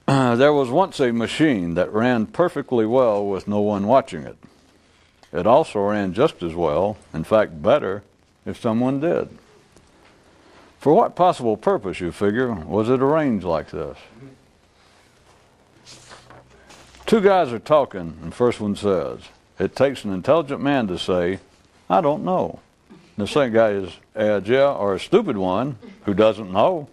There was once a machine that ran perfectly well with no one watching it. It also ran just as well, in fact better, if someone did. For what possible purpose, you figure, was it arranged like this? Two guys are talking, and the first one says, "It takes an intelligent man to say, 'I don't know.' The second guy adds, 'Yeah, or a stupid one who doesn't know.'"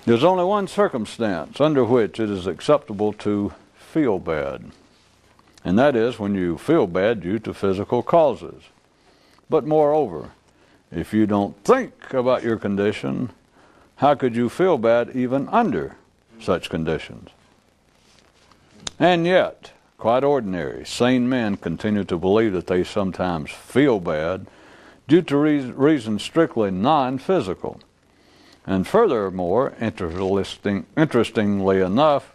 There's only one circumstance under which it is acceptable to feel bad, and that is when you feel bad due to physical causes. But moreover, if you don't think about your condition, how could you feel bad even under such conditions? And yet, quite ordinary, sane men continue to believe that they sometimes feel bad due to reasons strictly non-physical. And furthermore, interestingly enough,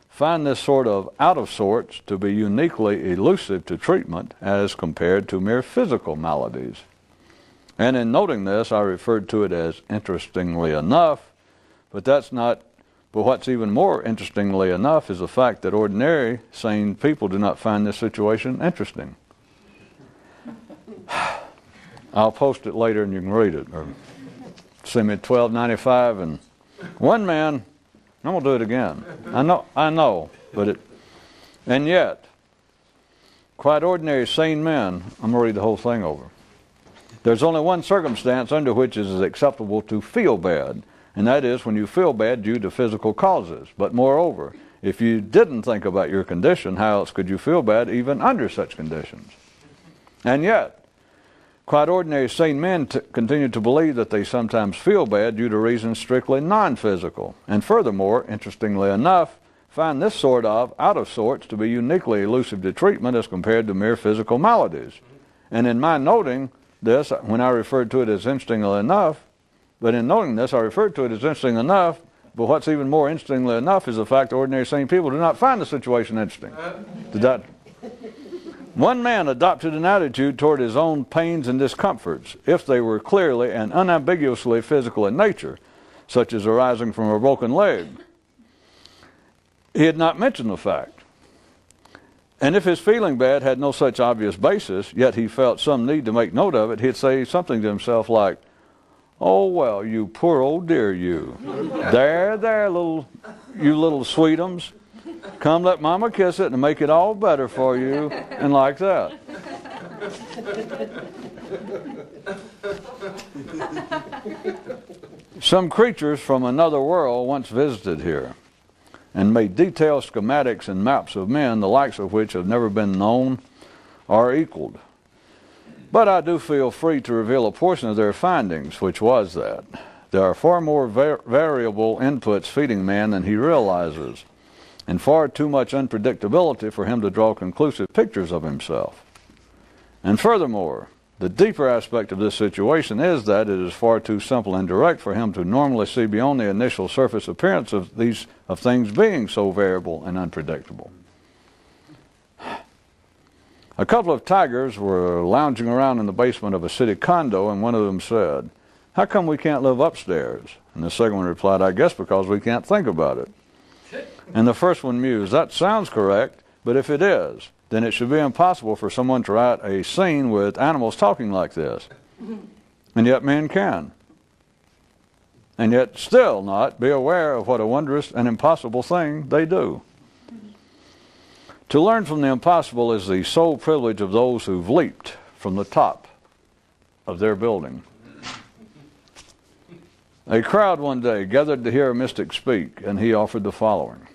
find this sort of out of sorts to be uniquely elusive to treatment as compared to mere physical maladies. And in noting this, I referred to it as interestingly enough, but what's even more interestingly enough is the fact that ordinary, sane people do not find this situation interesting. I'll post it later and you can read it. Or send me $12.95 and one man, I'm going to do it again. I know, and yet, quite ordinary, sane men, I'm going to read the whole thing over. There's only one circumstance under which it is acceptable to feel bad, and that is when you feel bad due to physical causes. But moreover, if you didn't think about your condition, how else could you feel bad even under such conditions? And yet, quite ordinary, sane men continue to believe that they sometimes feel bad due to reasons strictly non-physical. And furthermore, interestingly enough, find this sort of out of sorts to be uniquely elusive to treatment as compared to mere physical maladies. And in my noting this, when I referred to it as interestingly enough, but what's even more interestingly enough is the fact that ordinary sane people do not find the situation interesting. One man adopted an attitude toward his own pains and discomforts, if they were clearly and unambiguously physical in nature, such as arising from a broken leg. He had not mentioned the fact. And if his feeling bad had no such obvious basis, yet he felt some need to make note of it, he'd say something to himself like, "Oh, well, you poor old dear you. There, you little sweetums. Come let Mama kiss it and make it all better for you," and like that. Some creatures from another world once visited here and made detailed schematics and maps of men, the likes of which have never been known or equaled. But I do feel free to reveal a portion of their findings, which was that there are far more variable inputs feeding man than he realizes, and far too much unpredictability for him to draw conclusive pictures of himself. And furthermore, the deeper aspect of this situation is that it is far too simple and direct for him to normally see beyond the initial surface appearance of things being so variable and unpredictable. A couple of tigers were lounging around in the basement of a city condo, and one of them said, "How come we can't live upstairs?" And the second one replied, "I guess because we can't think about it." And the first one mused, "That sounds correct, but if it is, then it should be impossible for someone to write a scene with animals talking like this. And yet men can. And yet still not be aware of what a wondrous and impossible thing they do. To learn from the impossible is the sole privilege of those who've leaped from the top of their building. A crowd one day gathered to hear a mystic speak, and he offered the following.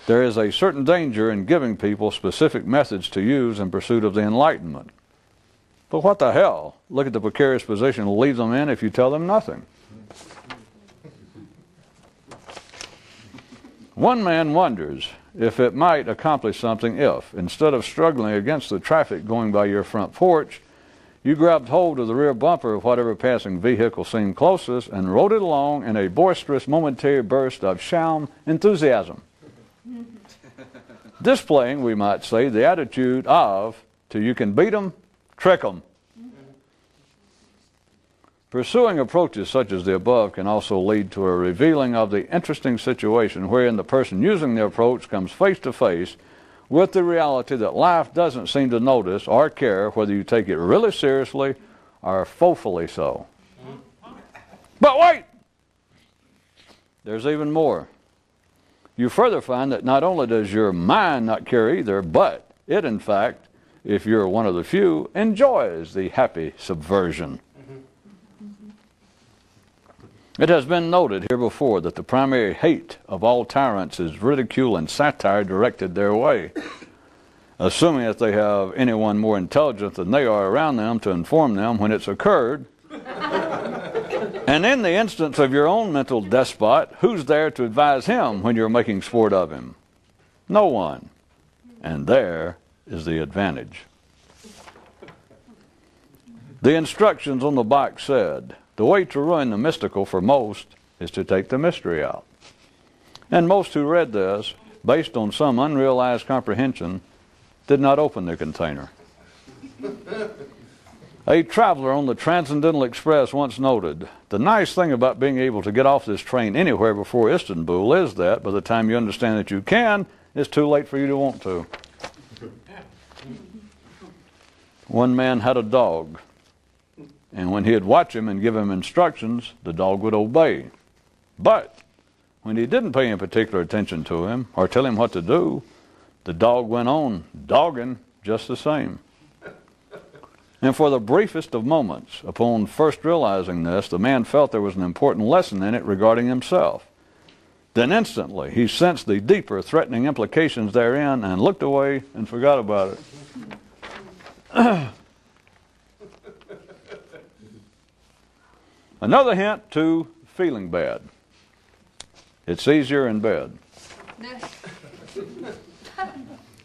There is a certain danger in giving people specific methods to use in pursuit of the enlightenment. But what the hell? Look at the precarious position it'll leave them in if you tell them nothing. One man wonders if it might accomplish something if, instead of struggling against the traffic going by your front porch, you grabbed hold of the rear bumper of whatever passing vehicle seemed closest and rode it along in a boisterous momentary burst of sham enthusiasm. Displaying, we might say, the attitude of till you can beat them, trick them. Pursuing approaches such as the above can also lead to a revealing of the interesting situation wherein the person using the approach comes face to face with the reality that life doesn't seem to notice or care whether you take it really seriously or woefully so. But wait! There's even more. You further find that not only does your mind not care either, but it, in fact, if you're one of the few, enjoys the happy subversion. It has been noted here before that the primary hate of all tyrants is ridicule and satire directed their way, assuming that they have anyone more intelligent than they are around them to inform them when it's occurred. And in the instance of your own mental despot, who's there to advise him when you're making sport of him? No one. And there is the advantage. The instructions on the box said, the way to ruin the mystical for most is to take the mystery out. And most who read this, based on some unrealized comprehension, did not open the container. A traveler on the Transcendental Express once noted, the nice thing about being able to get off this train anywhere before Istanbul is that by the time you understand that you can, it's too late for you to want to. One man had a dog, and when he'd watch him and give him instructions, the dog would obey. But when he didn't pay any particular attention to him or tell him what to do, the dog went on dogging just the same. And for the briefest of moments, upon first realizing this, the man felt there was an important lesson in it regarding himself. Then instantly he sensed the deeper threatening implications therein and looked away and forgot about it. Another hint to feeling bad. It's easier in bed.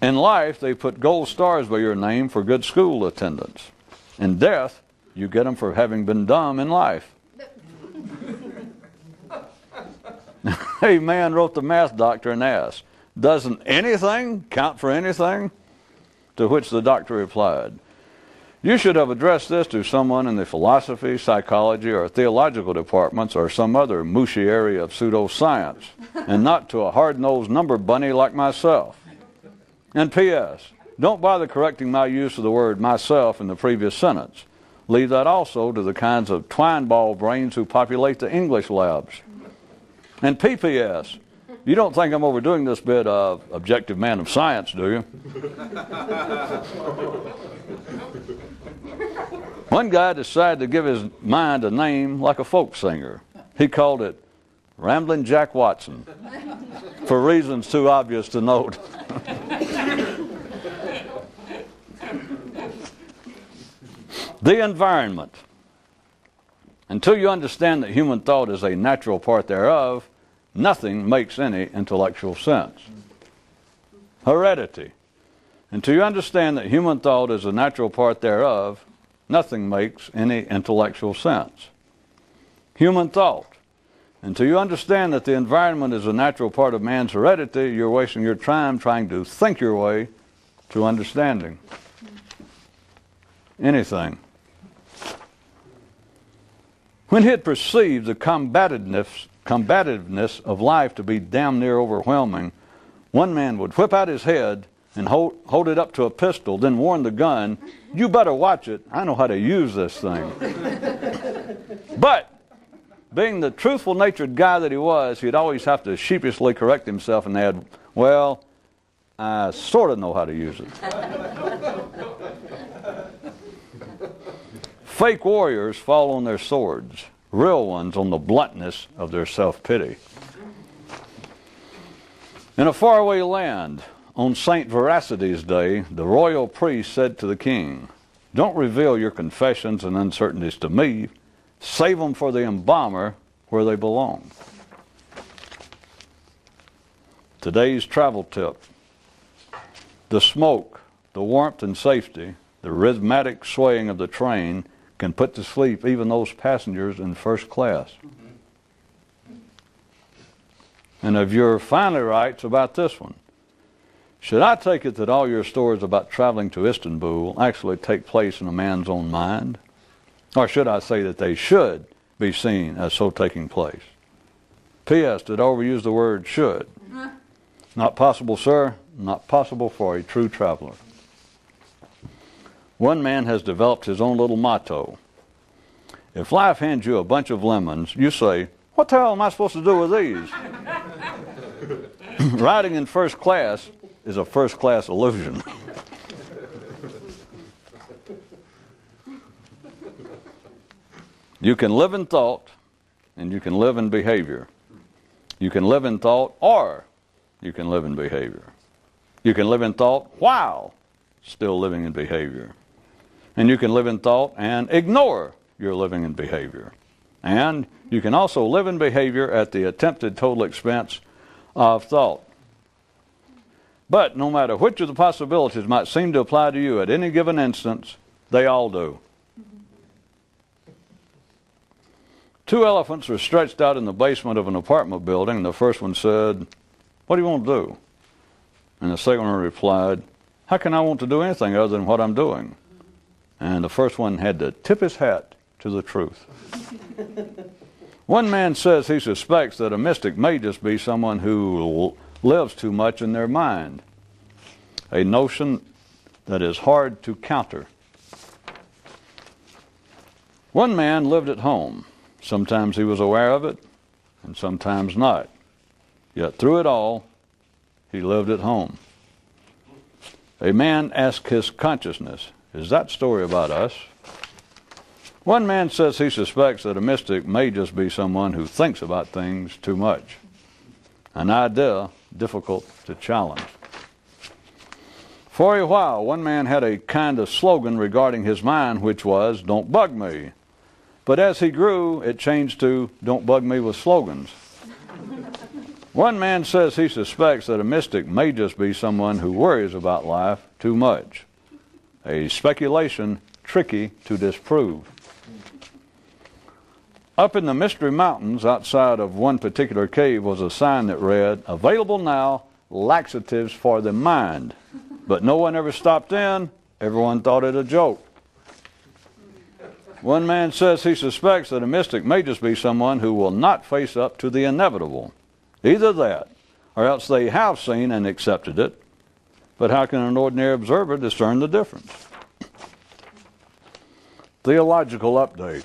In life, they put gold stars by your name for good school attendance. In death, you get them for having been dumb in life. A man wrote the math doctor and asked, doesn't anything count for anything? To which the doctor replied, you should have addressed this to someone in the philosophy, psychology, or theological departments or some other mushy area of pseudoscience, and not to a hard-nosed number bunny like myself. And P.S. Don't bother correcting my use of the word myself in the previous sentence. Leave that also to the kinds of twine ball brains who populate the English labs. And P.P.S. You don't think I'm overdoing this bit of objective man of science, do you? One guy decided to give his mind a name like a folk singer. He called it Ramblin' Jack Watson, for reasons too obvious to note. The environment. Until you understand that human thought is a natural part thereof, nothing makes any intellectual sense. Heredity. Until you understand that human thought is a natural part thereof, nothing makes any intellectual sense. Human thought. Until you understand that the environment is a natural part of man's heredity, you're wasting your time trying to think your way to understanding anything. When he had perceived the combativeness of life to be damn near overwhelming, one man would whip out his head and hold it up to a pistol, then warn the gun, you better watch it, I know how to use this thing. But, being the truthful-natured guy that he was, he'd always have to sheepishly correct himself and add, well, I sort of know how to use it. Fake warriors fall on their swords, real ones on the bluntness of their self-pity. In a faraway land, on St. Veracity's day, the royal priest said to the king, don't reveal your confessions and uncertainties to me. Save them for the embalmer where they belong. Today's travel tip. The smoke, the warmth and safety, the rhythmic swaying of the train can put to sleep even those passengers in first class. And if you're finally right about this one, Should I take it that all your stories about traveling to Istanbul actually take place in a man's own mind? Or should I say that they should be seen as so taking place? P.S. Did I overuse the word should? Not possible, sir. Not possible for a true traveler. One man has developed his own little motto. If life hands you a bunch of lemons, you say, what the hell am I supposed to do with these? Riding in first class is a first-class illusion. You can live in thought, and you can live in behavior. You can live in thought, or you can live in behavior. You can live in thought while still living in behavior. And you can live in thought and ignore your living in behavior. And you can also live in behavior at the attempted total expense of thought. But no matter which of the possibilities might seem to apply to you at any given instance, they all do. Two elephants were stretched out in the basement of an apartment building, and the first one said, what do you want to do? And the second one replied, how can I want to do anything other than what I'm doing? And the first one had to tip his hat to the truth. One man says he suspects that a mystic may just be someone who lives too much in their mind, a notion that is hard to counter. One man lived at home. Sometimes he was aware of it, and sometimes not. Yet through it all, he lived at home. A man asked his consciousness, is that story about us? One man says he suspects that a mystic may just be someone who thinks about things too much. An idea difficult to challenge. For a while, one man had a kind of slogan regarding his mind, which was, don't bug me. But as he grew, it changed to, don't bug me with slogans. One man says he suspects that a mystic may just be someone who worries about life too much. A speculation tricky to disprove. Up in the Mystery Mountains, outside of one particular cave, was a sign that read, available now, laxatives for the mind. But no one ever stopped in. Everyone thought it a joke. One man says he suspects that a mystic may just be someone who will not face up to the inevitable. Either that, or else they have seen and accepted it. But how can an ordinary observer discern the difference? Theological update.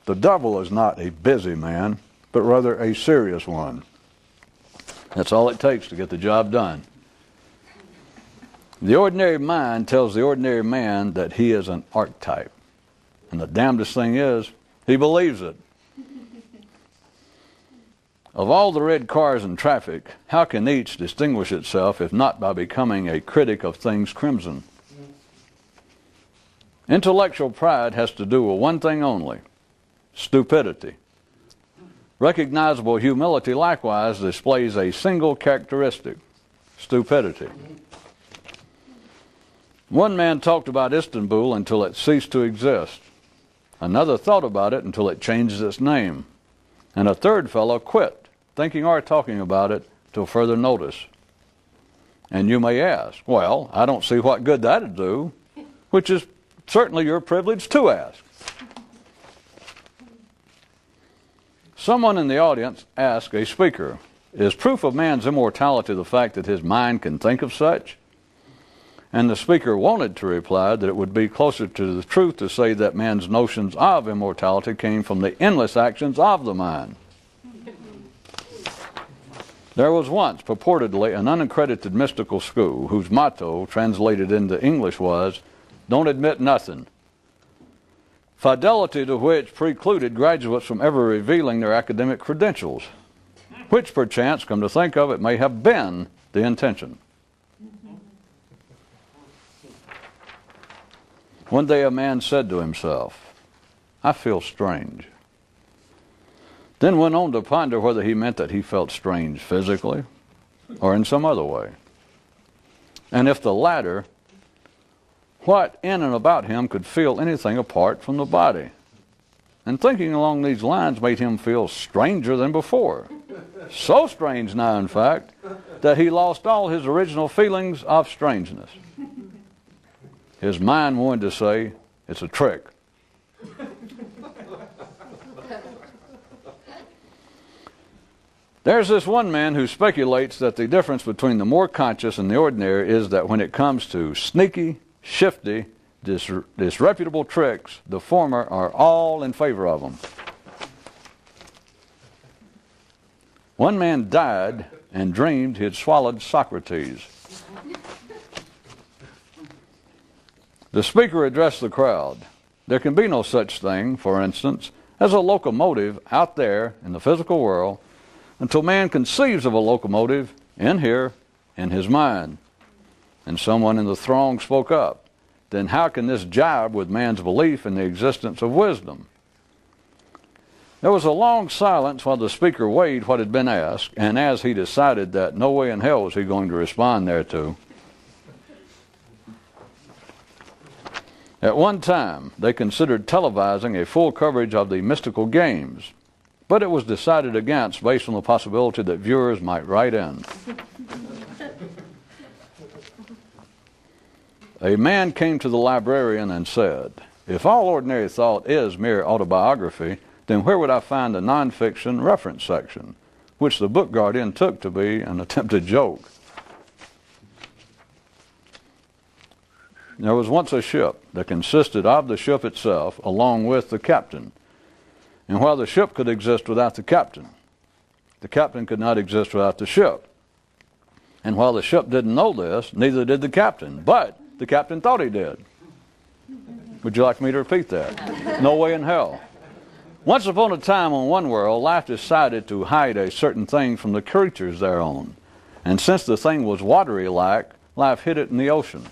The devil is not a busy man, but rather a serious one. That's all it takes to get the job done. The ordinary mind tells the ordinary man that he is an archetype. And the damnedest thing is, he believes it. Of all the red cars in traffic, how can each distinguish itself if not by becoming a critic of things crimson? Intellectual pride has to do with one thing only, stupidity. Recognizable humility likewise displays a single characteristic, stupidity. One man talked about Istanbul until it ceased to exist. Another thought about it until it changed its name. And a third fellow quit, thinking or talking about it till further notice. And you may ask, well, I don't see what good that'd do, which is certainly your privilege to ask. Someone in the audience asked a speaker, is proof of man's immortality the fact that his mind can think of such? And the speaker wanted to reply that it would be closer to the truth to say that man's notions of immortality came from the endless actions of the mind. There was once purportedly an unaccredited mystical school whose motto, translated into English, was, don't admit nothing. Fidelity to which precluded graduates from ever revealing their academic credentials, which perchance, come to think of it, may have been the intention. One day a man said to himself, I feel strange. Then went on to ponder whether he meant that he felt strange physically or in some other way. And if the latter, what in and about him could feel anything apart from the body? And thinking along these lines made him feel stranger than before. So strange now, in fact, that he lost all his original feelings of strangeness. His mind wanted to say, it's a trick. There's this one man who speculates that the difference between the more conscious and the ordinary is that when it comes to sneaky, shifty, disreputable tricks, the former are all in favor of them. One man died and dreamed he had swallowed Socrates. The speaker addressed the crowd. There can be no such thing, for instance, as a locomotive out there in the physical world until man conceives of a locomotive in here, in his mind. And someone in the throng spoke up. Then how can this jibe with man's belief in the existence of wisdom? There was a long silence while the speaker weighed what had been asked, and as he decided that no way in hell was he going to respond thereto. At one time, they considered televising a full coverage of the mystical games, but it was decided against based on the possibility that viewers might write in. A man came to the librarian and said, "If all ordinary thought is mere autobiography, then where would I find the nonfiction reference section, which the book guardian took to be an attempted joke?" There was once a ship that consisted of the ship itself along with the captain. And while the ship could exist without the captain could not exist without the ship. And while the ship didn't know this, neither did the captain. But the captain thought he did. Would you like me to repeat that? No way in hell. Once upon a time on one world, life decided to hide a certain thing from the creatures thereon. And since the thing was watery-like, life hid it in the ocean.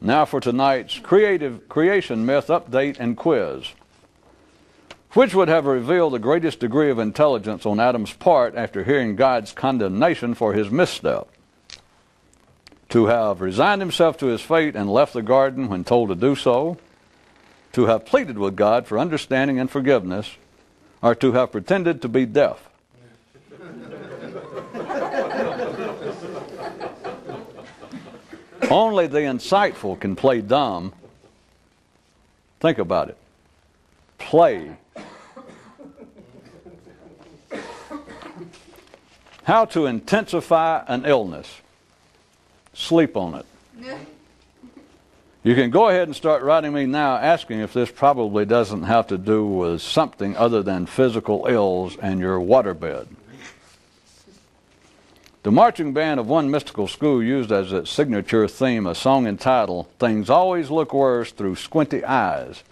Now for tonight's creation myth update and quiz. Which would have revealed the greatest degree of intelligence on Adam's part after hearing God's condemnation for his misstep? To have resigned himself to his fate and left the garden when told to do so? To have pleaded with God for understanding and forgiveness? Or to have pretended to be deaf? Only the insightful can play dumb. Think about it. Play. How to intensify an illness. Sleep on it. You can go ahead and start writing me now asking if this probably doesn't have to do with something other than physical ills and your waterbed. The marching band of one mystical school used as its signature theme a song entitled, "Things Always Look Worse Through Squinty Eyes."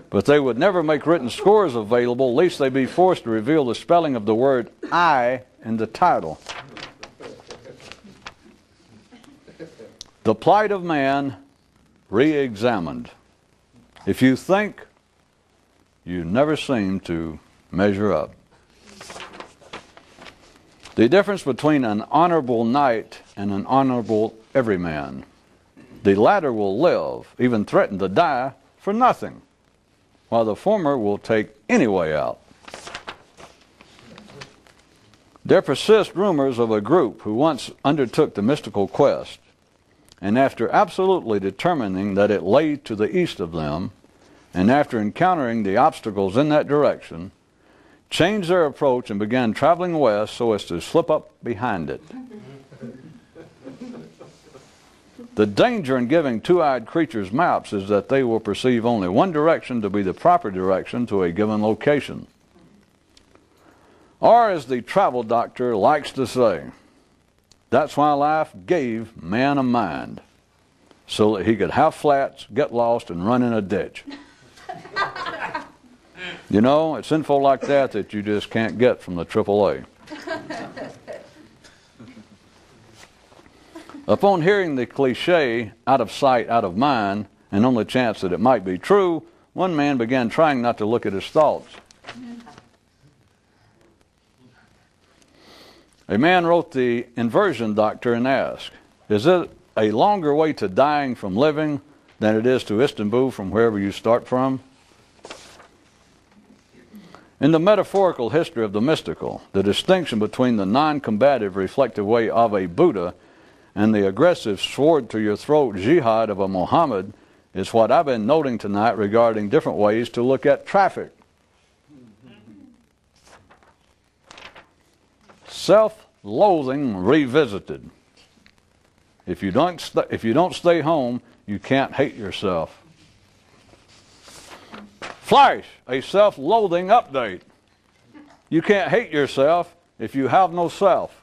But they would never make written scores available, lest they be forced to reveal the spelling of the word "I" in the title. The plight of man re-examined. If you think, you never seem to measure up. The difference between an honorable knight and an honorable everyman. The latter will live, even threaten to die, for nothing, while the former will take any way out. There persist rumors of a group who once undertook the mystical quest, and after absolutely determining that it lay to the east of them, and after encountering the obstacles in that direction, changed their approach and began traveling west so as to slip up behind it. The danger in giving two-eyed creatures maps is that they will perceive only one direction to be the proper direction to a given location. Or, as the travel doctor likes to say, that's why life gave man a mind, so that he could have flats, get lost, and run in a ditch. You know, it's info like that that you just can't get from the AAA. Upon hearing the cliche, out of sight, out of mind, and on the chance that it might be true, one man began trying not to look at his thoughts. A man wrote the Inversion Doctor and asked, "Is it a longer way to dying from living than it is to Istanbul from wherever you start from?" In the metaphorical history of the mystical, the distinction between the non-combative reflective way of a Buddha and the aggressive sword-to-your-throat jihad of a Muhammad is what I've been noting tonight regarding different ways to look at traffic. Self-loathing revisited. If you don't stay home, you can't hate yourself. Flourish, a self-loathing update. You can't hate yourself if you have no self.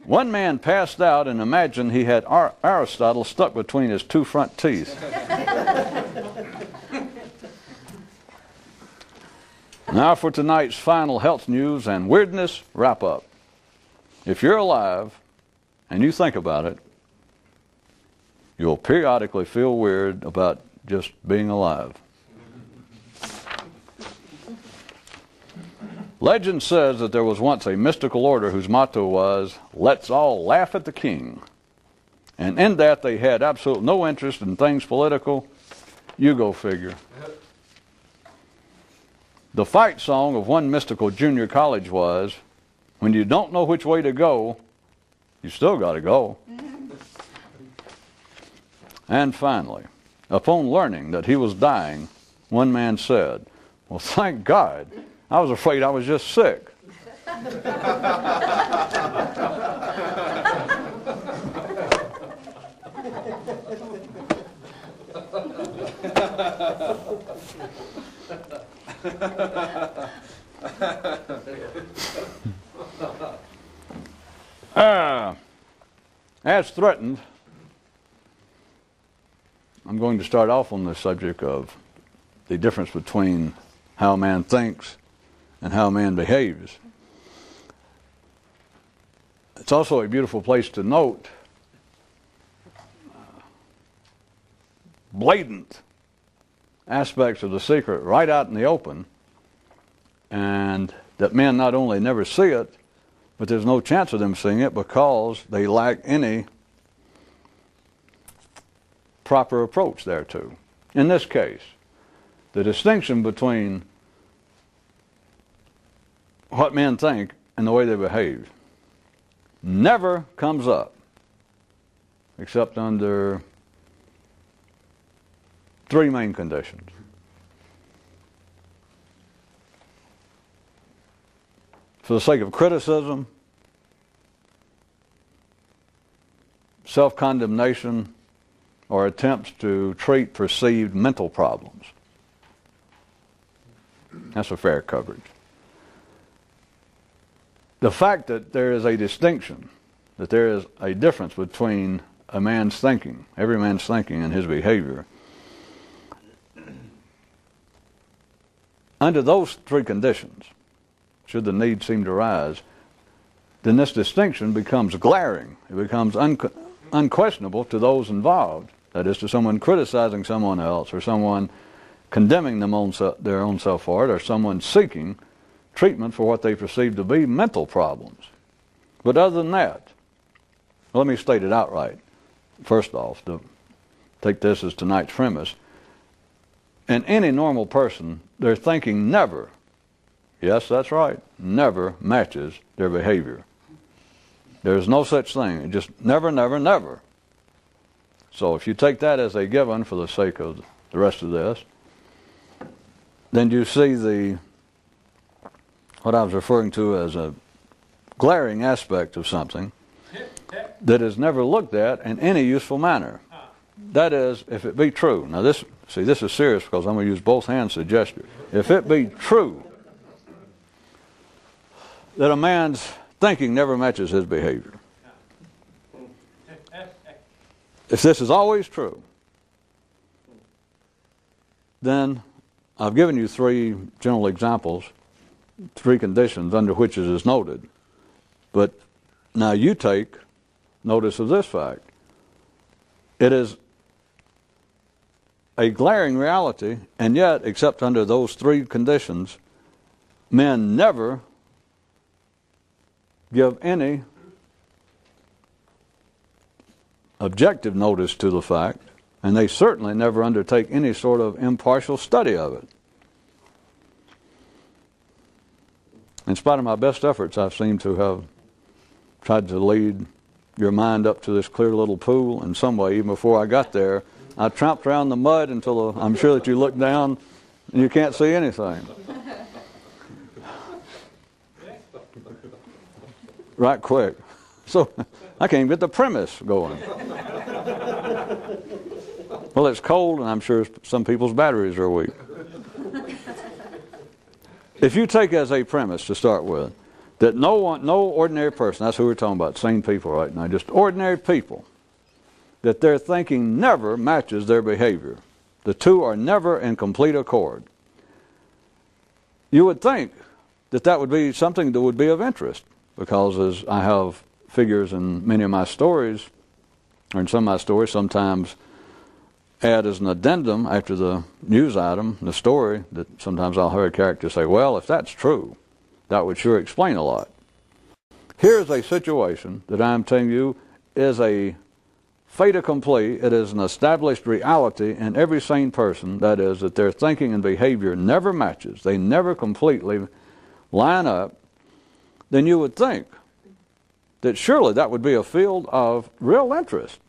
One man passed out and imagined he had Aristotle stuck between his two front teeth. Now for tonight's final health news and weirdness wrap-up. If you're alive and you think about it, you'll periodically feel weird about just being alive. Legend says that there was once a mystical order whose motto was, "Let's all laugh at the king." And in that they had absolutely no interest in things political. You go figure. The fight song of one mystical junior college was, "When you don't know which way to go, you still got to go." And finally, upon learning that he was dying, one man said, "Well, thank God. I was afraid I was just sick." As threatened, I'm going to start off on the subject of the difference between how a man thinks and how a man behaves. It's also a beautiful place to note blatant aspects of the secret right out in the open, and that men not only never see it, but there's no chance of them seeing it because they lack any proper approach thereto. In this case, the distinction between what men think and the way they behave never comes up except under three main conditions. For the sake of criticism, self-condemnation, or attempts to treat perceived mental problems. That's a fair coverage. The fact that there is a distinction, that there is a difference between a man's thinking, every man's thinking, and his behavior, under those three conditions, should the need seem to arise, then this distinction becomes glaring. It becomes unquestionable to those involved. That is, to someone criticizing someone else, or someone condemning them on their own self for it, or someone seeking treatment for what they perceive to be mental problems. But other than that, let me state it outright. First off, to take this as tonight's premise, in any normal person, their thinking never, yes, that's right, never matches their behavior. There's no such thing. It just never, never, never. So if you take that as a given for the sake of the rest of this, then you see what I was referring to as a glaring aspect of something that is never looked at in any useful manner. That is, if it be true. Now this is serious because I'm going to use both hands to gesture. If it be true that a man's thinking never matches his behavior, if this is always true, then I've given you three general examples, three conditions under which it is noted. But now you take notice of this fact. It is a glaring reality, and yet, except under those three conditions, men never give any objective notice to the fact, and they certainly never undertake any sort of impartial study of it. In spite of my best efforts, I seem to have tried to lead your mind up to this clear little pool in some way. Even before I got there, I tramped around the mud until I'm sure that you look down and you can't see anything. Right quick. So I can't even get the premise going. Well, it's cold, and I'm sure some people's batteries are weak. If you take as a premise to start with that no ordinary person, that's who we're talking about, sane people right now, just ordinary people, that their thinking never matches their behavior. The two are never in complete accord. You would think that that would be something that would be of interest, because as I have figures in many of my stories, or in some of my stories, sometimes add as an addendum after the news item, the story, that sometimes I'll hear a character say, well, if that's true, that would sure explain a lot. Here's a situation that I'm telling you is a fait accompli. It is an established reality in every sane person, that is, that their thinking and behavior never matches. They never completely line up. Then you would think that surely that would be a field of real interest.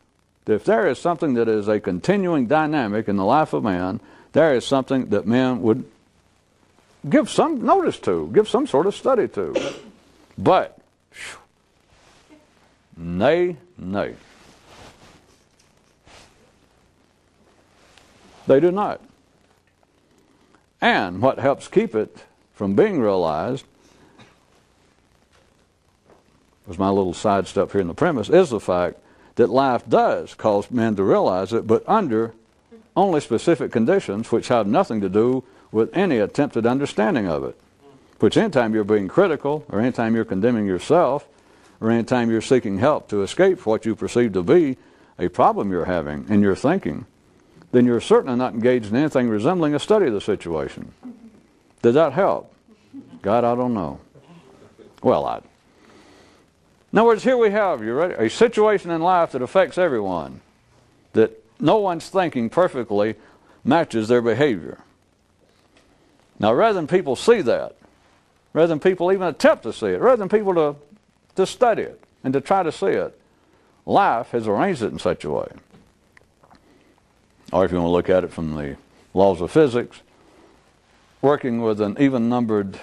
If there is something that is a continuing dynamic in the life of man, there is something that man would give some notice to, give some sort of study to. But, nay. They do not. And what helps keep it from being realized, was my little sidestep here in the premise, is the fact that life does cause men to realize it, but under only specific conditions which have nothing to do with any attempted understanding of it. Which anytime you're being critical, or anytime you're condemning yourself, or anytime you're seeking help to escape what you perceive to be a problem you're having in your thinking, then you're certainly not engaged in anything resembling a study of the situation. Does that help? God, I don't know. Well, in other words, here we have, you ready? A situation in life that affects everyone, that no one's thinking perfectly matches their behavior. Now, rather than people see that, rather than people even attempt to see it, rather than people to study it and to try to see it, life has arranged it in such a way. Or if you want to look at it from the laws of physics, working with an even-lobed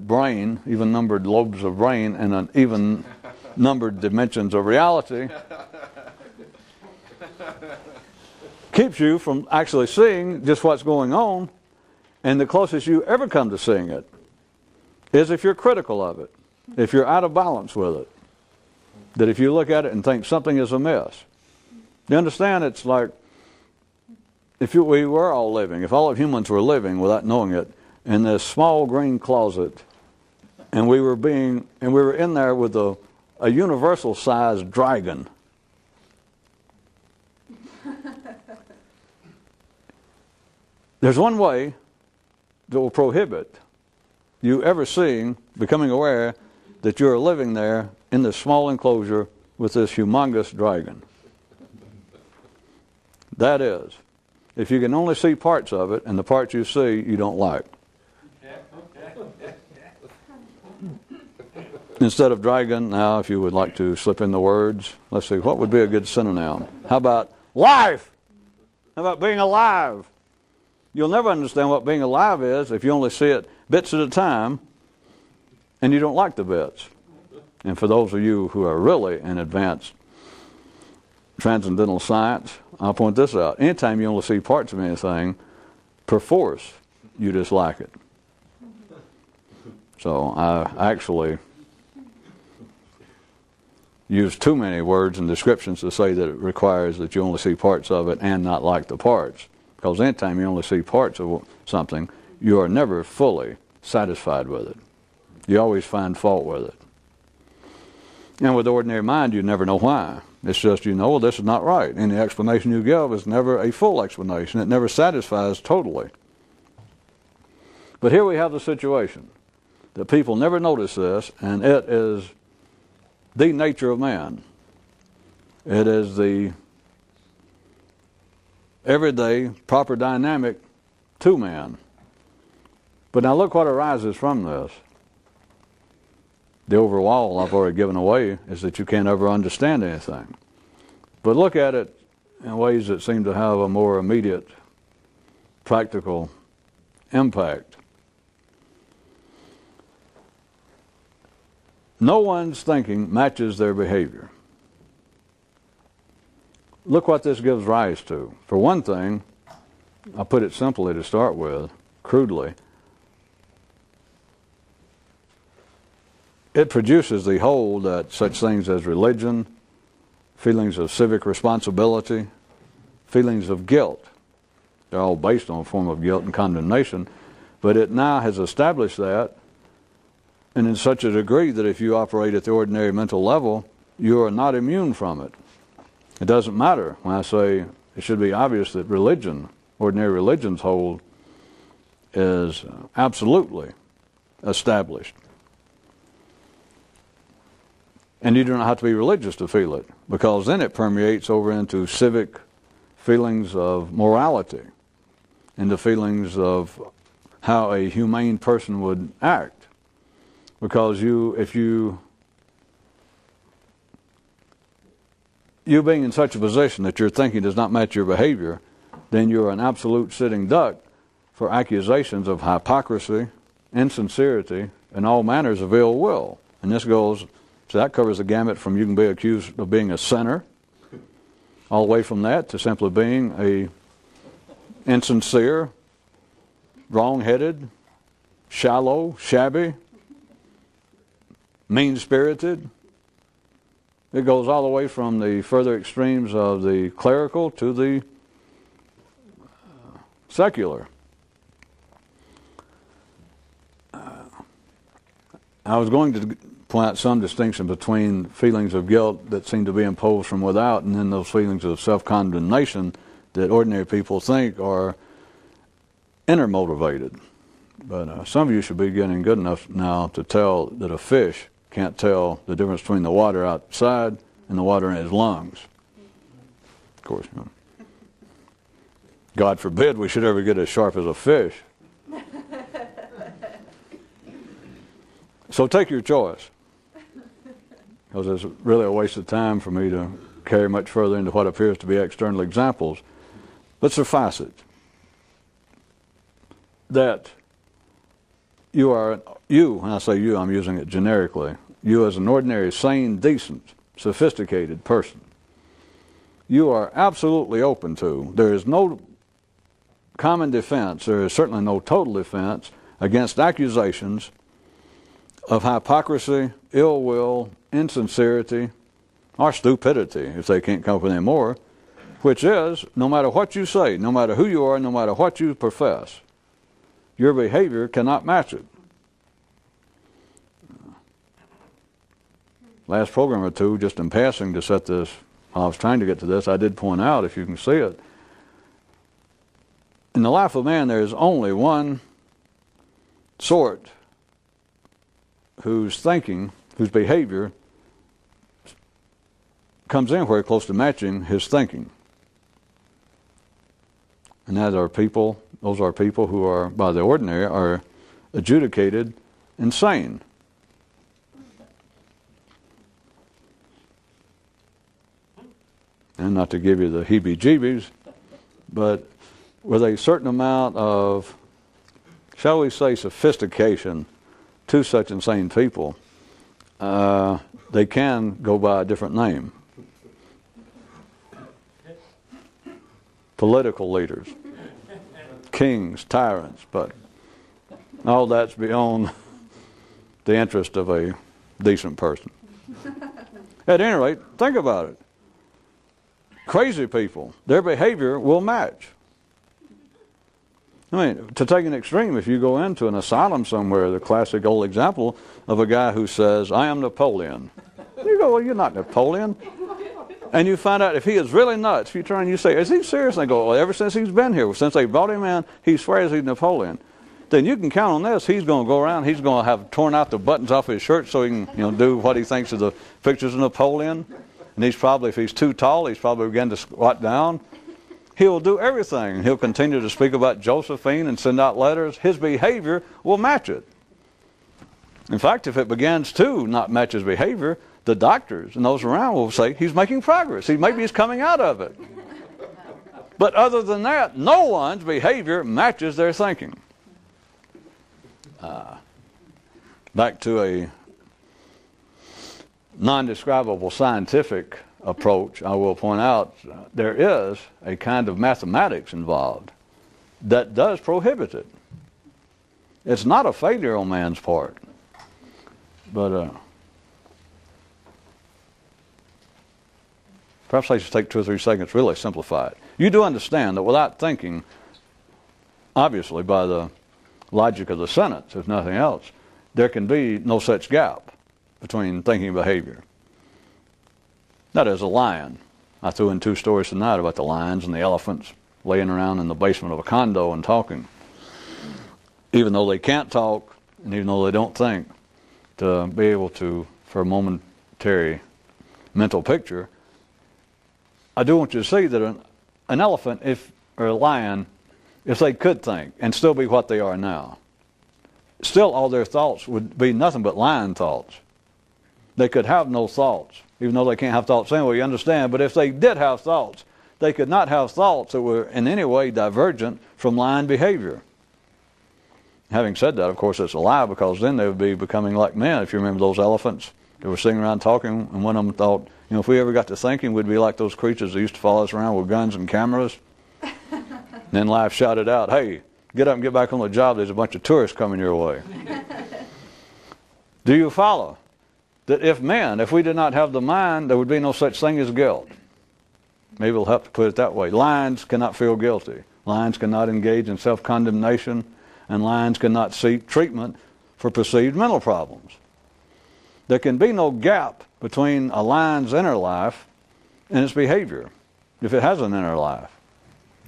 brain, even-numbered lobes of brain, and an even-numbered dimensions of reality, keeps you from actually seeing just what's going on, and the closest you ever come to seeing it is if you're critical of it, if you're out of balance with it, that if you look at it and think something is amiss. You understand, it's like if we were all living, if all of humans were living without knowing it, in this small green closet, and we were in there with a universal-sized dragon. There's one way that will prohibit you ever becoming aware that you're living there in this small enclosure with this humongous dragon. That is, if you can only see parts of it, and the parts you see you don't like. Instead of dragon, now if you would like to slip in the words, let's see, what would be a good synonym? How about life? How about being alive? You'll never understand what being alive is if you only see it bits at a time and you don't like the bits. And for those of you who are really in advanced transcendental science, I'll point this out. Anytime you only see parts of anything, perforce, you dislike it. So I actually use too many words and descriptions to say that it requires that you only see parts of it and not like the parts. Because anytime you only see parts of something, you are never fully satisfied with it. You always find fault with it. And with the ordinary mind, you never know why. It's just, well, this is not right. And the explanation you give is never a full explanation. It never satisfies totally. But here we have the situation that people never notice this, and it is the nature of man. It is the everyday proper dynamic to man. But now look what arises from this. The overall I've already given away is that you can't ever understand anything. But look at it in ways that seem to have a more immediate, practical impact. No one's thinking matches their behavior. Look what this gives rise to. For one thing, I'll put it simply to start with, crudely. It produces the hold that such things as religion, feelings of civic responsibility, feelings of guilt, they're all based on a form of guilt and condemnation, but it now has established that, and in such a degree that if you operate at the ordinary mental level, you are not immune from it. It doesn't matter when I say it should be obvious that religion, ordinary religion's hold, is absolutely established. And you do not have to be religious to feel it, because then it permeates over into civic feelings of morality, into feelings of how a humane person would act. Because if you being in such a position that your thinking does not match your behavior, then you're an absolute sitting duck for accusations of hypocrisy, insincerity, and all manners of ill will. And this goes, so that covers the gamut from you can be accused of being a sinner, all the way from that to simply being a insincere, wrong-headed, shallow, shabby, mean-spirited. It goes all the way from the further extremes of the clerical to the secular. I was going to point out some distinction between feelings of guilt that seem to be imposed from without and then those feelings of self-condemnation that ordinary people think are inner motivated. But some of you should be getting good enough now to tell that a fish can't tell the difference between the water outside and the water in his lungs. Of course, you know. God forbid we should ever get as sharp as a fish. So take your choice, because it's really a waste of time for me to carry much further into what appears to be external examples. But suffice it that you, when I say you, I'm using it generically, you as an ordinary, sane, decent, sophisticated person, you are absolutely open to, there is no common defense, there is certainly no total defense against accusations of hypocrisy, ill will, insincerity, or stupidity, if they can't come up with any more, which is, no matter what you say, no matter who you are, no matter what you profess, your behavior cannot match it. Last program or two, just in passing to set this, I was trying to get to this, I did point out, if you can see it, in the life of man there is only one sort whose thinking, whose behavior comes anywhere close to matching his thinking. And those are people who are, by the ordinary, are adjudicated insane. And not to give you the heebie-jeebies, but with a certain amount of, shall we say, sophistication to such insane people, they can go by a different name. Political leaders, kings, tyrants, but all that's beyond the interest of a decent person. At any rate, think about it. Crazy people, their behavior will match. I mean, to take an extreme, if you go into an asylum somewhere, the classic old example of a guy who says, I am Napoleon. You go, well, you're not Napoleon. And you find out if he is really nuts, if you turn and you say, is he serious? And they go, well, ever since he's been here, since they brought him in, he swears he's Napoleon. Then you can count on this. He's going to go around, he's going to have torn out the buttons off his shirt so he can do what he thinks of the pictures of Napoleon. And he's probably, if he's too tall, he's probably begun to squat down. He will do everything. He'll continue to speak about Josephine and send out letters. His behavior will match it. In fact, if it begins to not match his behavior, the doctors and those around will say he's making progress. Maybe he's coming out of it. But other than that, no one's behavior matches their thinking. Back to a non-describable scientific approach, I will point out there is a kind of mathematics involved that does prohibit it. It's not a failure on man's part, but perhaps I should take 2 or 3 seconds to really simplify it. You do understand that without thinking, obviously by the logic of the sentence, if nothing else, there can be no such gap between thinking and behavior. That is, a lion. I threw in 2 stories tonight about the lions and the elephants laying around in the basement of a condo and talking. Even though they can't talk, and even though they don't think, to be able to, for a momentary mental picture, I do want you to see that an elephant, or a lion, if they could think and still be what they are now, still all their thoughts would be nothing but lion thoughts. They could have no thoughts, even though they can't have thoughts anyway, you understand. But if they did have thoughts, they could not have thoughts that were in any way divergent from lion behavior. Having said that, of course, it's a lie, because then they would be becoming like men. If you remember those elephants that were sitting around talking, and one of them thought, if we ever got to thinking, we'd be like those creatures that used to follow us around with guns and cameras. Then life shouted out, hey, get up and get back on the job. There's a bunch of tourists coming your way. Do you follow? That if we did not have the mind, there would be no such thing as guilt. Maybe we'll have to put it that way. Lions cannot feel guilty. Lions cannot engage in self-condemnation. And lions cannot seek treatment for perceived mental problems. There can be no gap between a lion's inner life and its behavior, if it has an inner life.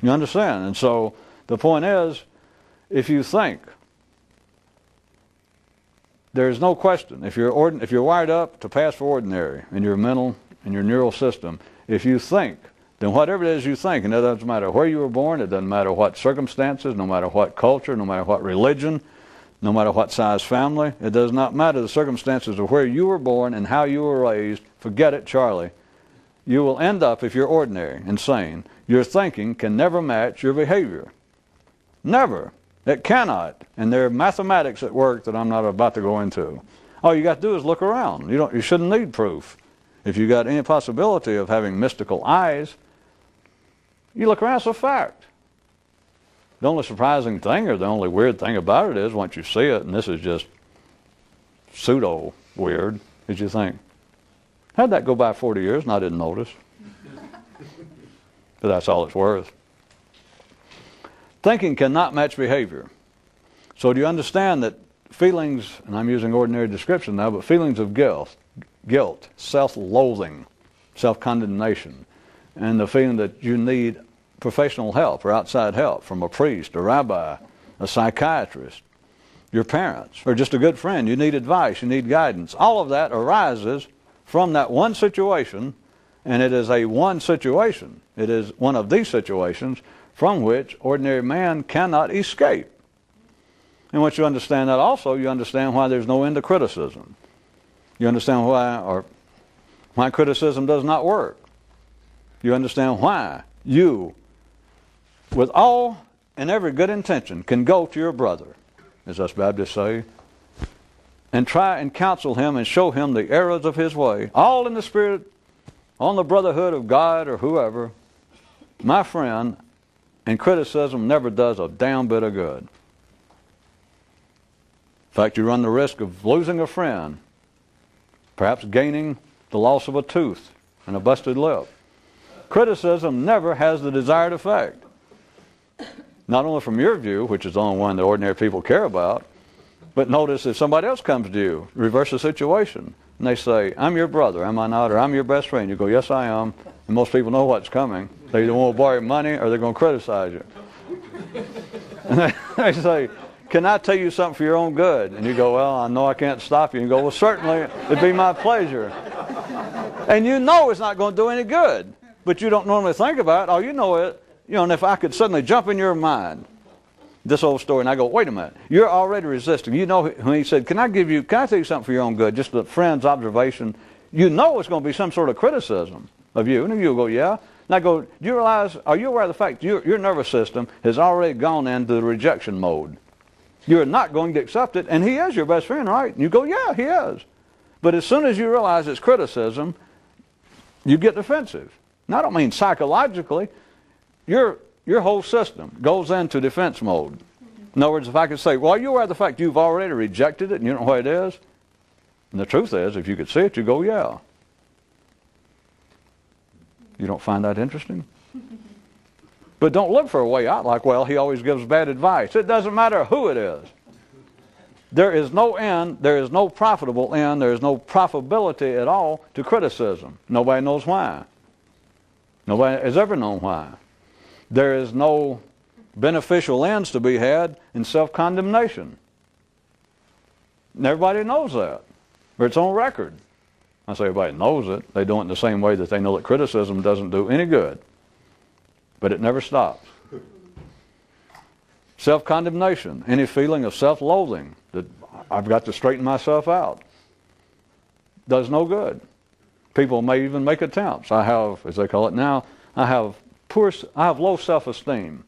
You understand? And so the point is, if you think, there's no question, if you're wired up to pass for ordinary in your mental and your neural system, if you think, then whatever it is you think, and it doesn't matter where you were born, it doesn't matter what circumstances, no matter what culture, no matter what religion, no matter what size family, it does not matter the circumstances of where you were born and how you were raised, forget it, Charlie. You will end up, if you're ordinary and sane, your thinking can never match your behavior. Never. It cannot. And there are mathematics at work that I'm not about to go into. All you got to do is look around. You shouldn't need proof. If you got any possibility of having mystical eyes, you look around, it's a fact. The only surprising thing, or the only weird thing about it is, once you see it, and this is just pseudo-weird, is you think, how'd that go by 40 years and I didn't notice? But that's all it's worth. Thinking cannot match behavior. So do you understand that feelings, and I'm using ordinary description now, but feelings of guilt, self-loathing, self-condemnation, and the feeling that you need professional help or outside help from a priest, a rabbi, a psychiatrist, your parents, or just a good friend, you need advice, you need guidance. All of that arises from that one situation, and it is a one situation. It is one of these situations from which ordinary man cannot escape. And once you understand that also, you understand why there's no end to criticism. You understand why criticism does not work. You understand why you, with all and every good intention, can go to your brother, as us Baptists say, and try and counsel him and show him the errors of his way, all in the spirit, on the brotherhood of God or whoever. My friend, and criticism never does a damn bit of good. In fact, you run the risk of losing a friend, perhaps gaining the loss of a tooth and a busted lip. Criticism never has the desired effect. Not only from your view, which is the only one that ordinary people care about, but notice if somebody else comes to you, reverse the situation, and they say, I'm your brother, am I not? Or I'm your best friend. You go, yes, I am. And most people know what's coming. They either want to borrow money or they're going to criticize you. And they say, can I tell you something for your own good? And you go, well, I know I can't stop you. And you go, well, certainly, it'd be my pleasure. And you know it's not going to do any good. But you don't normally think about it. All you know is and if I could suddenly jump in your mind, this old story, and I go, wait a minute, you're already resisting. You know, when he said, can I tell you something for your own good, just a friend's observation, you know it's going to be some sort of criticism of you. And you'll go, yeah. And I go, do you realize, are you aware of the fact your nervous system has already gone into the rejection mode? You're not going to accept it, and he is your best friend, right? And you go, yeah, he is. But as soon as you realize it's criticism, you get defensive. Now, I don't mean psychologically. Your whole system goes into defense mode. In other words, if I could say, well, are you aware of the fact you've already rejected it and you don't know what it is? And the truth is, if you could see it, you go, yeah. You don't find that interesting? But don't look for a way out like, well, he always gives bad advice. It doesn't matter who it is. There is no end, there is no profitable end, there is no profitability at all to criticism. Nobody knows why. Nobody has ever known why. There is no beneficial ends to be had in self-condemnation. And everybody knows that. But it's on record. I say everybody knows it. They do it in the same way that they know that criticism doesn't do any good. But it never stops. Self-condemnation, any feeling of self-loathing that I've got to straighten myself out, does no good. People may even make attempts. I have, as they call it now, I have low self-esteem.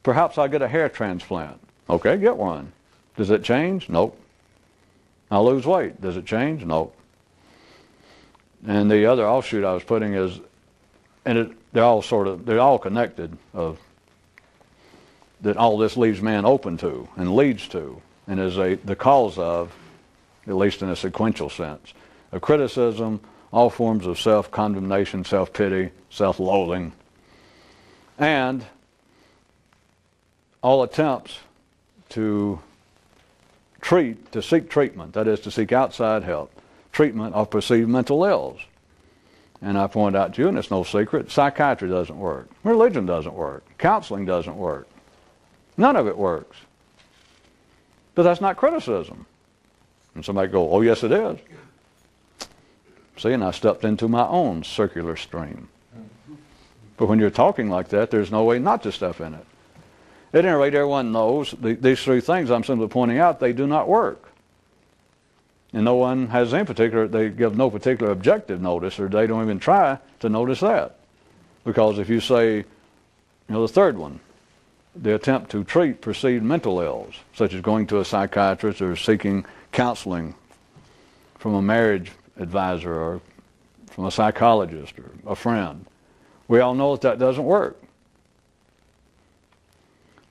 Perhaps I'll get a hair transplant. Okay, get one. Does it change? Nope. I'll lose weight. Does it change? Nope. And the other offshoot I was putting is, and they're all connected, that all this leaves man open to and leads to, and is the cause of, at least in a sequential sense, of criticism, all forms of self-condemnation, self-pity, self-loathing, and all attempts to seek treatment, that is, to seek outside help, treatment of perceived mental ills. And I point out to you, and it's no secret, psychiatry doesn't work. Religion doesn't work. Counseling doesn't work. None of it works. But that's not criticism. And somebody go, oh, yes, it is. See, and I stepped into my own circular stream. But when you're talking like that, there's no way not to step in it. At any rate, everyone knows these three things I'm simply pointing out, they do not work. And no one has any particular, they give no particular objective notice, or they don't even try to notice that. Because if you say, the third one, the attempt to treat perceived mental ills, such as going to a psychiatrist or seeking counseling from a marriage advisor or from a psychologist or a friend, we all know that doesn't work.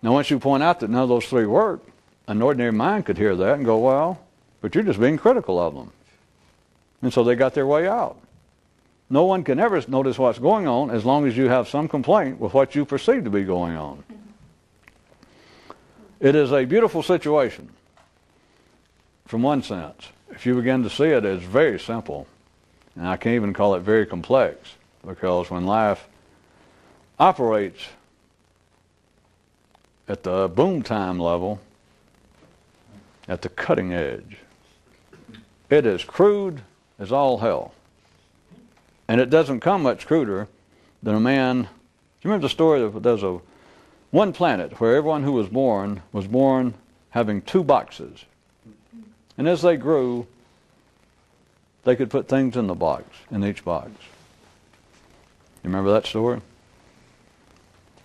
Now, once you point out that none of those three work, an ordinary mind could hear that and go, well, but you're just being critical of them. And so they got their way out. No one can ever notice what's going on as long as you have some complaint with what you perceive to be going on. It is a beautiful situation from one sense. If you begin to see it as very simple, and I can't even call it very complex, because when life operates at the boom time level, at the cutting edge, it is crude as all hell. And it doesn't come much cruder than a man. Do you remember the story of there's one planet where everyone who was born having two boxes. And as they grew, they could put things in each box. You remember that story?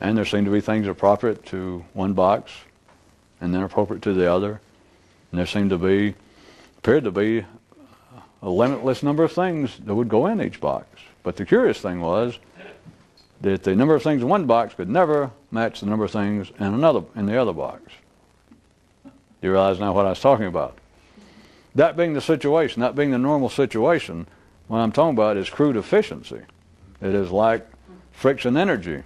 And there seemed to be things appropriate to one box and then appropriate to the other. And there appeared to be a limitless number of things that would go in each box. But the curious thing was that the number of things in one box could never match the number of things in the other box. You realize now what I was talking about? That being the situation, that being the normal situation, what I'm talking about is crude efficiency. It is like friction energy.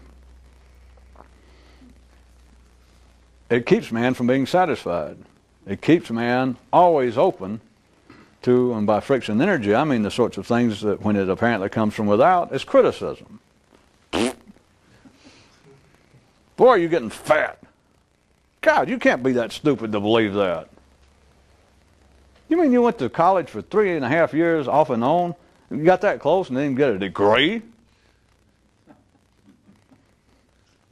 It keeps man from being satisfied. It keeps man always open to, and by friction energy, I mean the sorts of things that when it apparently comes from without, is criticism. Boy, are you getting fat. God, you can't be that stupid to believe that. You mean you went to college for 3.5 years off and on, and you got that close and didn't even get a degree?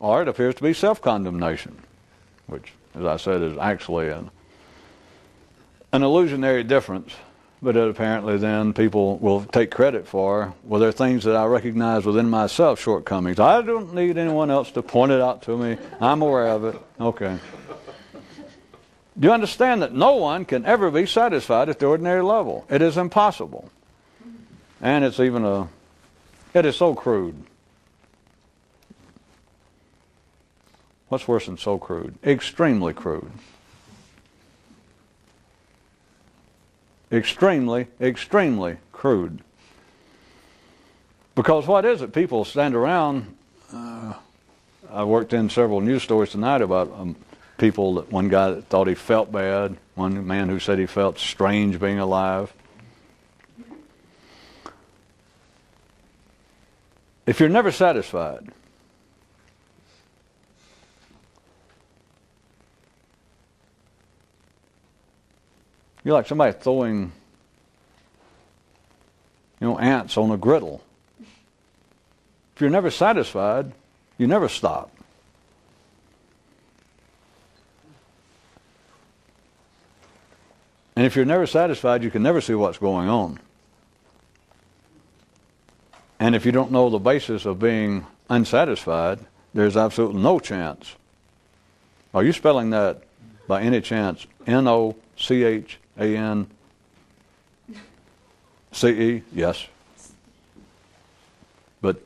or it appears to be self-condemnation, which, as I said, is actually an illusionary difference, but it apparently then people will take credit for. Well, there are things that I recognize within myself, shortcomings. I don't need anyone else to point it out to me. I'm aware of it. Okay. Do you understand that no one can ever be satisfied at the ordinary level? It is impossible. And it is so crude. What's worse than so crude? Extremely crude. Extremely, extremely crude. Because what is it? People stand around. I worked in several news stories tonight about people, one guy that thought he felt bad, one man who said he felt strange being alive. If you're never satisfied, you're like somebody throwing, ants on a griddle. If you're never satisfied, you never stop. And if you're never satisfied, you can never see what's going on. And if you don't know the basis of being unsatisfied, there's absolutely no chance. Are you spelling that by any chance Nochance? Yes. But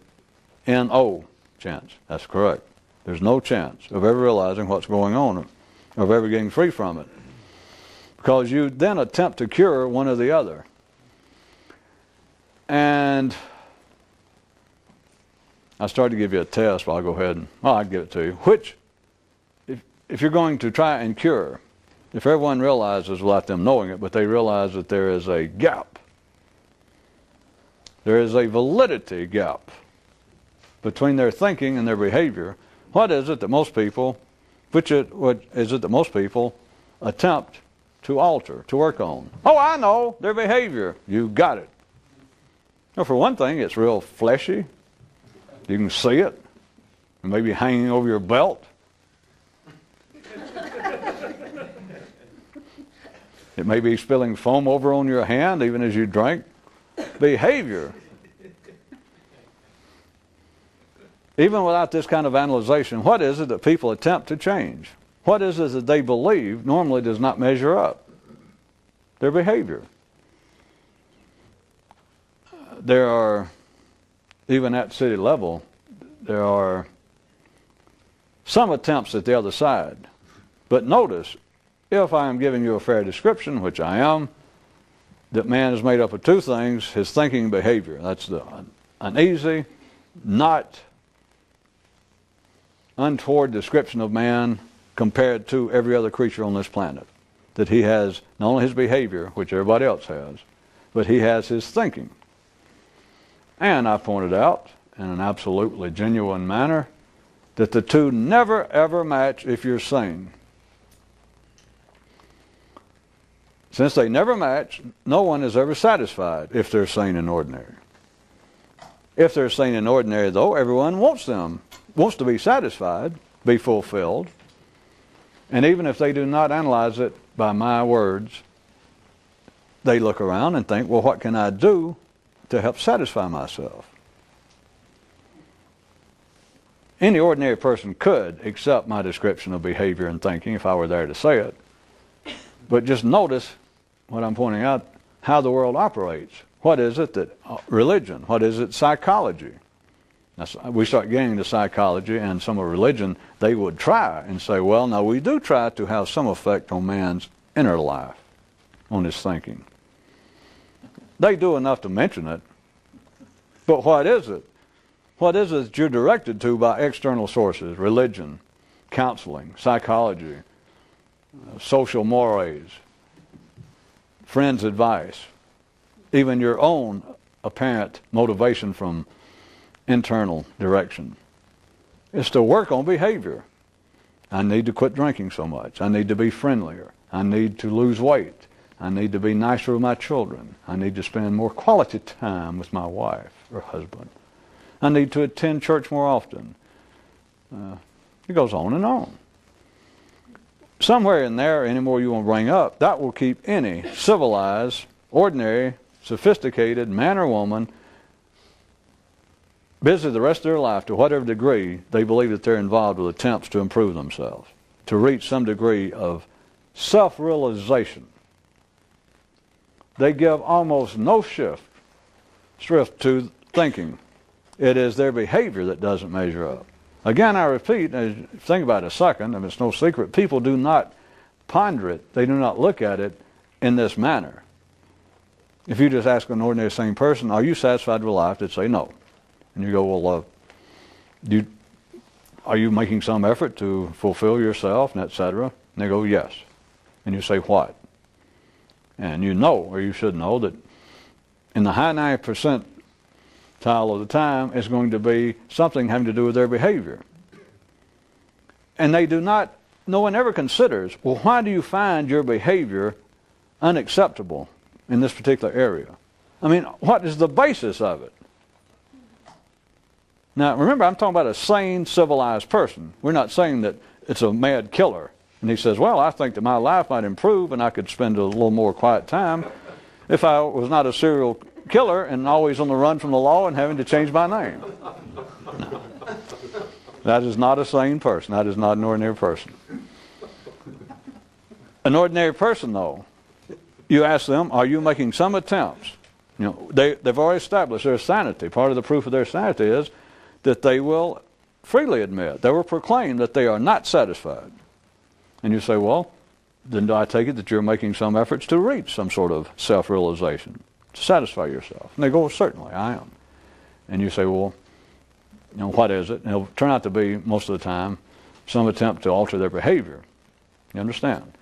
No chance. That's correct. There's no chance of ever realizing what's going on, of ever getting free from it. Because you then attempt to cure one or the other. And I started to give you a test, but I'll go ahead and, I'll give it to you. Which, if you're going to try and cure, if everyone realizes without them knowing it, but they realize that there is a gap, there is a validity gap between their thinking and their behavior, what is it that most people, what is it that most people attempt to alter, to work on? Oh, I know, their behavior. You got it. Well, for one thing, it's real fleshy. You can see it. It may be hanging over your belt. It may be spilling foam over on your hand even as you drink. Behavior. Even without this kind of analyzation, what is it that people attempt to change? What is it that they believe normally does not measure up? Their behavior. There are, even at city level, there are some attempts at the other side. But notice, if I am giving you a fair description, which I am, that man is made up of two things, his thinking and behavior. That's the uneasy, not untoward description of man compared to every other creature on this planet. That he has not only his behavior, which everybody else has, but he has his thinking. And I pointed out, in an absolutely genuine manner, that the two never ever match if you're sane. Since they never match, no one is ever satisfied if they're sane and ordinary. If they're sane and ordinary, though, everyone wants to be satisfied, be fulfilled. And even if they do not analyze it by my words, they look around and think, well, what can I do to help satisfy myself? Any ordinary person could accept my description of behavior and thinking if I were there to say it. But just notice what I'm pointing out, how the world operates. What is it that religion? What is it psychology? We start getting into psychology and some of religion, they would try and say, well, now we do try to have some effect on man's inner life, on his thinking. They do enough to mention it. But what is it? What is it that you're directed to by external sources? Religion, counseling, psychology, social mores, friends' advice, even your own apparent motivation from internal direction. It's to work on behavior. I need to quit drinking so much. I need to be friendlier. I need to lose weight. I need to be nicer with my children. I need to spend more quality time with my wife or husband. I need to attend church more often. It goes on and on. Somewhere in there, any more you want to bring up, that will keep any civilized, ordinary, sophisticated man or woman busy the rest of their life to whatever degree they believe that they're involved with attempts to improve themselves, to reach some degree of self-realization. They give almost no shift to thinking. It is their behavior that doesn't measure up. Again, I repeat, think about it a second, and it's no secret, people do not ponder it, they do not look at it in this manner. If you just ask an ordinary sane person, are you satisfied with life? They'd say no. And you go, well, are you making some effort to fulfill yourself, and et cetera? And they go, yes. And you say, what? And you know, or you should know, that in the high 90% of the time, it's going to be something having to do with their behavior. And they do not, no one ever considers, well, why do you find your behavior unacceptable in this particular area? I mean, what is the basis of it? Now, remember, I'm talking about a sane, civilized person. We're not saying that it's a mad killer. And he says, well, I think that my life might improve and I could spend a little more quiet time if I was not a serial killer and always on the run from the law and having to change my name. No. That is not a sane person. That is not an ordinary person. An ordinary person, though, you ask them, are you making some attempts? You know, they've already established their sanity. Part of the proof of their sanity is that they will freely admit, they will proclaim that they are not satisfied. And you say, well, then do I take it that you're making some efforts to reach some sort of self-realization, to satisfy yourself? And they go, well, certainly, I am. And you say, well, you know, what is it? And it'll turn out to be, most of the time, some attempt to alter their behavior. You understand?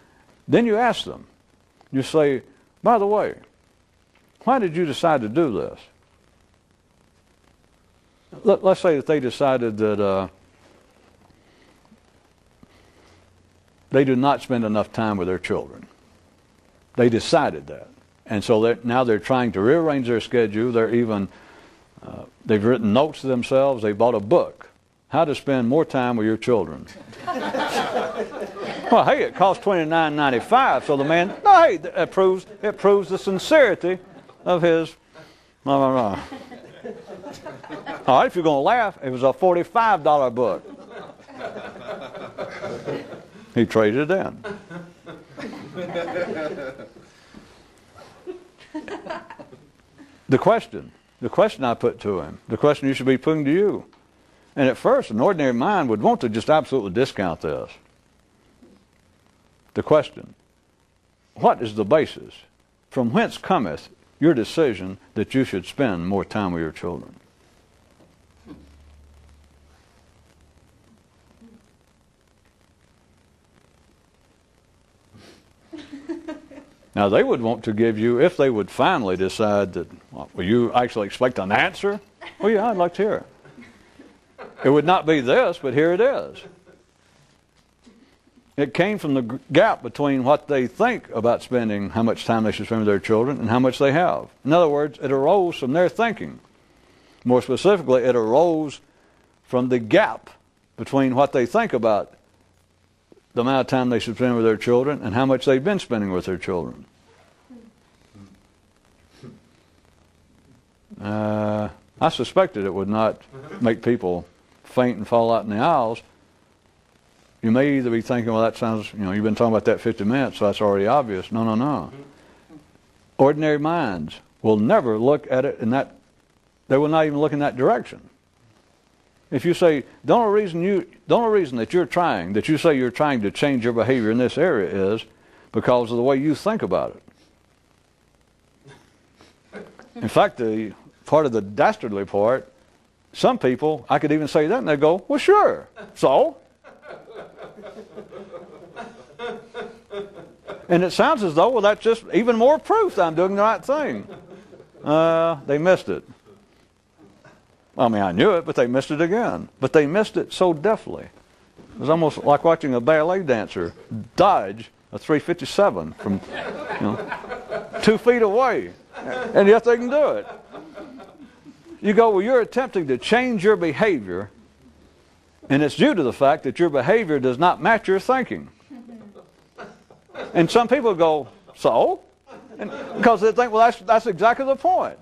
Then you ask them, you say, by the way, why did you decide to do this? Let's say that they decided that they do not spend enough time with their children. They decided that. And so now they're trying to rearrange their schedule. They're even, they've written notes to themselves. They bought a book, How to Spend More Time with Your Children. Well, hey, it costs $29.95. So the man, no, hey, it proves the sincerity of his, All right, if you're going to laugh, it was a $45 book. He traded it in. The question I put to him, the question you should be putting to you. And at first, an ordinary mind would want to just absolutely discount this. The question, what is the basis? From whence cometh your decision that you should spend more time with your children? Now, they would want to give you, if they would finally decide that, well, will you actually expect an answer? Well, yeah, I'd like to hear it. It would not be this, but here it is. It came from the gap between what they think about spending, how much time they should spend with their children, and how much they have. In other words, it arose from their thinking. More specifically, it arose from the gap between what they think about the amount of time they should spend with their children and how much they've been spending with their children. I suspected it would not make people faint and fall out in the aisles. You may either be thinking, well, that sounds, you've been talking about that 50 minutes, so that's already obvious. No, no, no. Ordinary minds will never look at it in that, they will not even look in that direction. If you say, the only reason that you say you're trying to change your behavior in this area is because of the way you think about it. In fact, the part of the dastardly part, some people, I could even say that, and they go, well, sure. So? And it sounds as though, well, that's just even more proof that I'm doing the right thing. They missed it. I mean, I knew it, but they missed it again. But they missed it so deftly. It was almost like watching a ballet dancer dodge a 357 from 2 feet away. And yet they can do it. You go, well, you're attempting to change your behavior And it's due to the fact that your behavior does not match your thinking. And some people go, so? Because they think, well, that's exactly the point.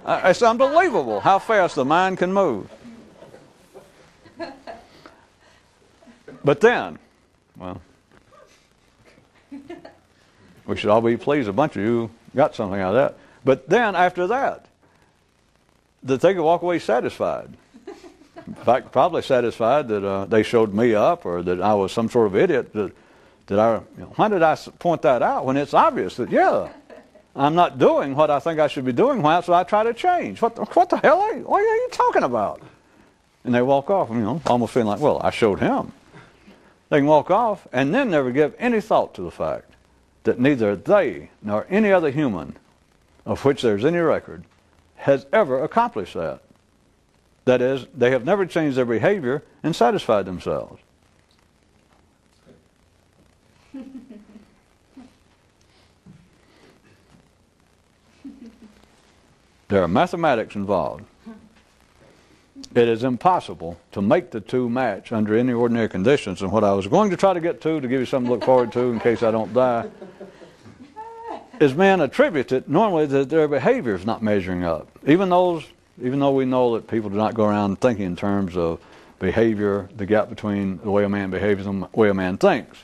It's unbelievable how fast the mind can move. But then, well, we should all be pleased. A bunch of you got something out of that. But then after that they could walk away satisfied. In fact, probably satisfied that they showed me up, or that I was some sort of idiot. Why did I point that out when it's obvious that, yeah, I'm not doing what I think I should be doing, so I try to change. What the hell what are you talking about? And they walk off, almost feeling like, well, I showed him. They can walk off and then never give any thought to the fact that neither they nor any other human of which there's any record has ever accomplished that. That is, they have never changed their behavior and satisfied themselves. There are mathematics involved. It is impossible to make the two match under any ordinary conditions. And what I was going to try to get to give you something to look forward to in case I don't die, is men attribute it normally that their behavior is not measuring up. Even though we know that people do not go around thinking in terms of behavior, the gap between the way a man behaves and the way a man thinks.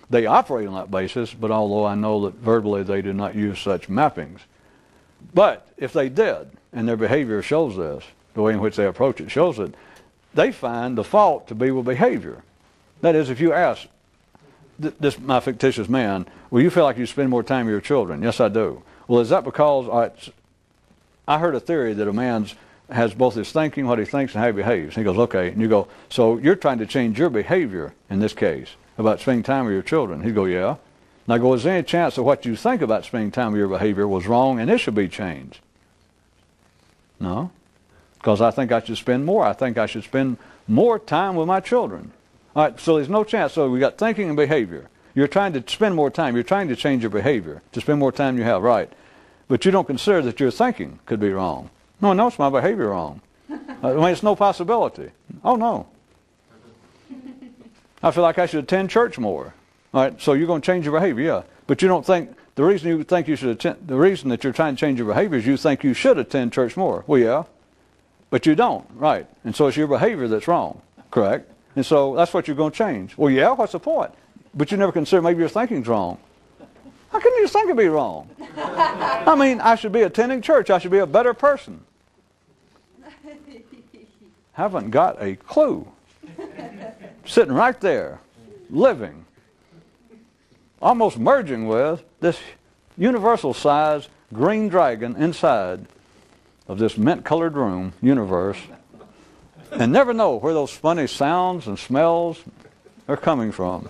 They operate on that basis, but although I know that verbally they do not use such mappings. But if they did, and their behavior shows this, the way in which they approach it shows it, they find the fault to be with behavior. That is, if you ask this my fictitious man, well, you feel like you spend more time with your children? Yes, I do. Well, is that because I heard a theory that a man has both his thinking, what he thinks, and how he behaves. He goes, okay. And you go, so you're trying to change your behavior in this case about spending time with your children. He'd go, yeah. And I go, is there any chance that what you think about spending time with your behavior was wrong and it should be changed? No. Because I think I should spend more. I think I should spend more time with my children. All right, so there's no chance. So we got thinking and behavior. You're trying to spend more time. You're trying to change your behavior to spend more time you have, right? But you don't consider that your thinking could be wrong. No, it's my behavior wrong. It's no possibility. Oh, no. I feel like I should attend church more. All right, so you're going to change your behavior, yeah. But you don't think, the reason you think you should attend, the reason that you're trying to change your behavior is you think you should attend church more. Well, yeah. But you don't, right? And so it's your behavior that's wrong, correct? And so that's what you're going to change. Well, yeah, what's the point? But you never consider maybe your thinking's wrong. How can your thinking be wrong? I mean, I should be attending church. I should be a better person. Haven't got a clue. Sitting right there, living, almost merging with this universal size green dragon inside of this mint-colored room, universe, and never know where those funny sounds and smells are coming from.